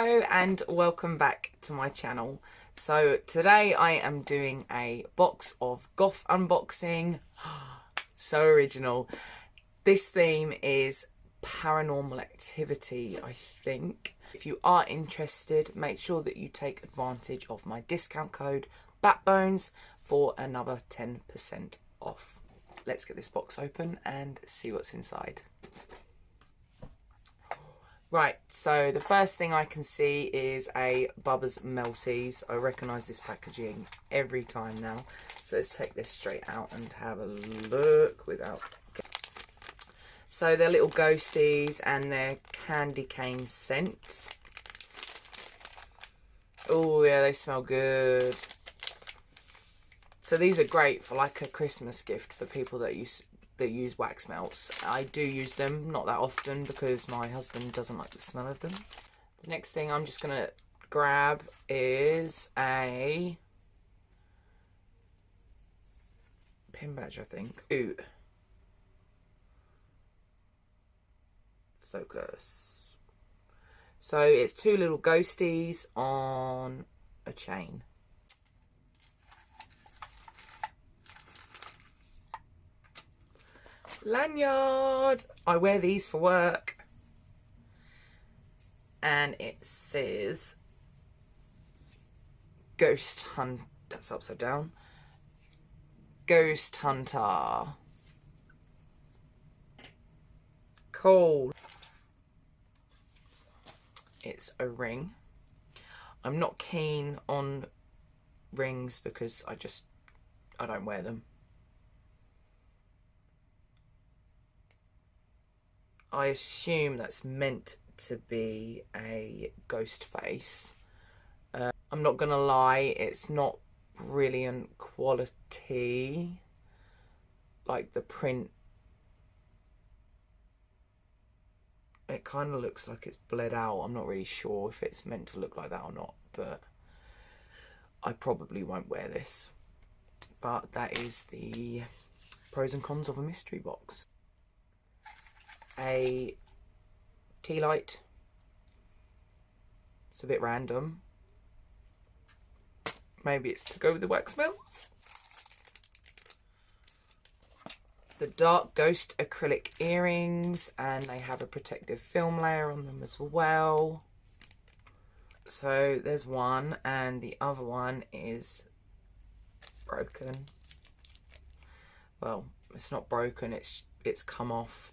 Hello and welcome back to my channel. So today I am doing a Box of Goth unboxing. So original. This theme is Paranormal Activity, I think. If you are interested, make sure that you take advantage of my discount code Batbones for another 10% off. Let's get this box open and see what's inside. Right, so the first thing I can see is a Bubba's Melties. I recognise this packaging every time now. So let's take this straight out and have a look without... So they're little ghosties and they're candy cane scents. Oh yeah, they smell good. So these are great for like a Christmas gift for people that use wax melts. I do use them, not that often because my husband doesn't like the smell of them. The next thing I'm just gonna grab is a pin badge, I think. Ooh. Focus. So it's two little ghosties on a chain. Lanyard. I wear these for work. And it says Ghost Hunt. That's upside down. Ghost Hunter. Cool. It's a ring. I'm not keen on rings because I don't wear them. I assume that's meant to be a ghost face. I'm not gonna lie, it's not brilliant quality. Like the print, it kind of looks like it's bled out. I'm not really sure if it's meant to look like that or not, but I probably won't wear this. But that is the pros and cons of a mystery box. A tea light. It's a bit random. Maybe it's to go with the wax melts. The dark ghost acrylic earrings, and they have a protective film layer on them as well. So there's one, and the other one is broken. Well, it's not broken, it's come off.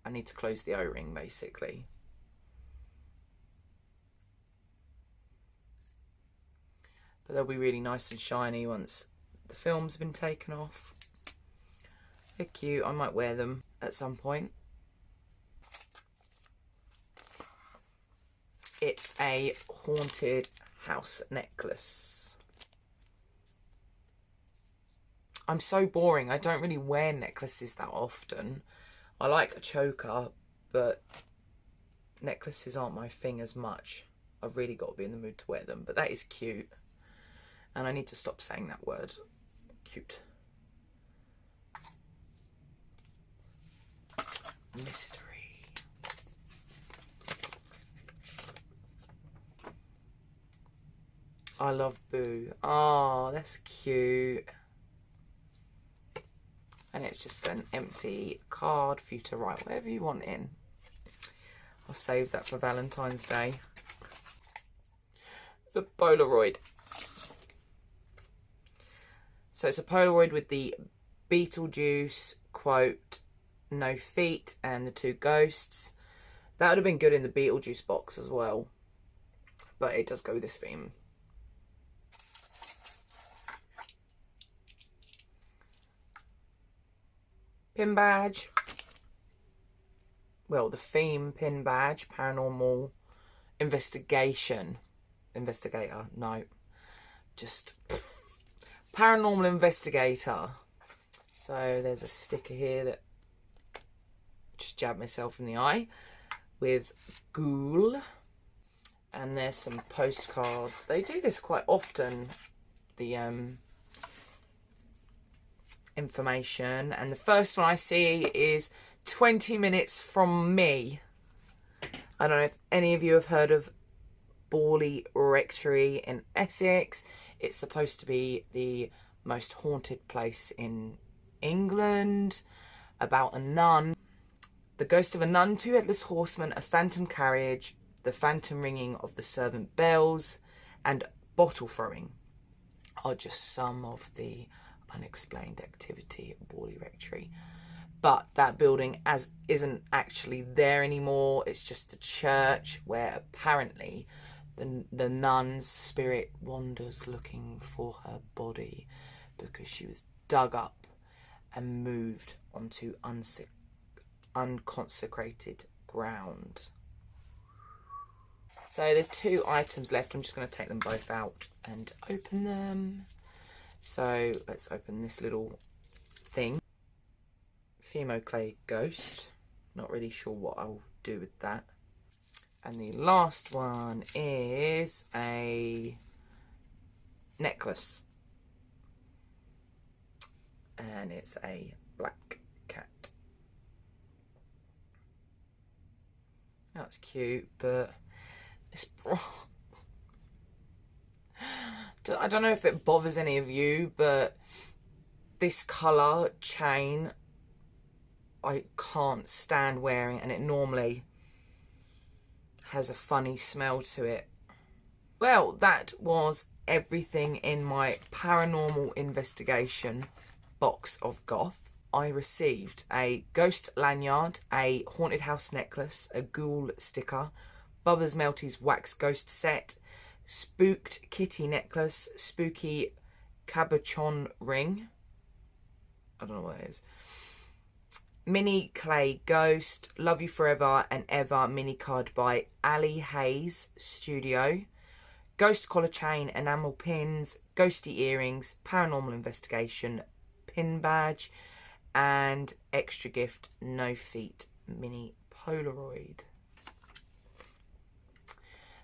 I need to close the O-ring basically. But they'll be really nice and shiny once the film's been taken off. They're cute. I might wear them at some point. It's a haunted house necklace. I'm so boring. I don't really wear necklaces that often. I like a choker, but necklaces aren't my thing as much. I've really got to be in the mood to wear them, but that is cute. And I need to stop saying that word. Cute. Mystery. I love Boo. Oh, that's cute. And it's just an empty card for you to write whatever you want in. I'll save that for Valentine's Day. The Polaroid. So it's a Polaroid with the Beetlejuice quote, "No feet," and the two ghosts. That would have been good in the Beetlejuice box as well. But it does go with this theme. Pin badge. Well, the theme pin badge. Paranormal investigation. Investigator. No. Just paranormal investigator. So there's a sticker here that just jabbed myself in the eye with ghoul. And there's some postcards. They do this quite often. The information, and the first one I see is 20 minutes from me. I don't know if any of you have heard of Borley Rectory in Essex. It's supposed to be the most haunted place in England, about a nun. The ghost of a nun, 2 headless horsemen, a phantom carriage, the phantom ringing of the servant bells, and bottle throwing are just some of the unexplained activity at Borley Rectory. But that building isn't actually there anymore. It's just the church where apparently the nun's spirit wanders looking for her body because she was dug up and moved onto unconsecrated ground. So there's 2 items left. I'm just going to take them both out and open them. So let's open this little thing. Fimo clay ghost. Not really sure what I'll do with that. And the last one is a necklace. And it's a black cat. That's cute, but it's bronze. I don't know if it bothers any of you, but this colour chain I can't stand wearing, and it normally has a funny smell to it. Well, that was everything in my paranormal investigation box of goth. I received a ghost lanyard, a haunted house necklace, a ghoul sticker, Bubba's Melty's wax ghost set, spooked kitty necklace, spooky cabochon ring. I don't know what it is. Mini clay ghost, love you forever and ever mini card by Ali Hayes Studio, ghost collar chain, enamel pins, ghosty earrings, paranormal investigation pin badge, and extra gift no feet mini Polaroid.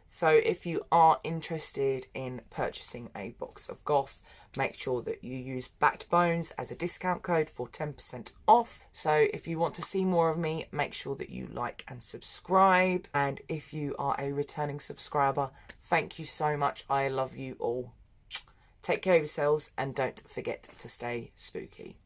So if you are interested in purchasing a box of goth, make sure that you use Batbones as a discount code for 10% off. So if you want to see more of me, make sure that you like and subscribe. And if you are a returning subscriber, thank you so much. I love you all. Take care of yourselves and don't forget to stay spooky.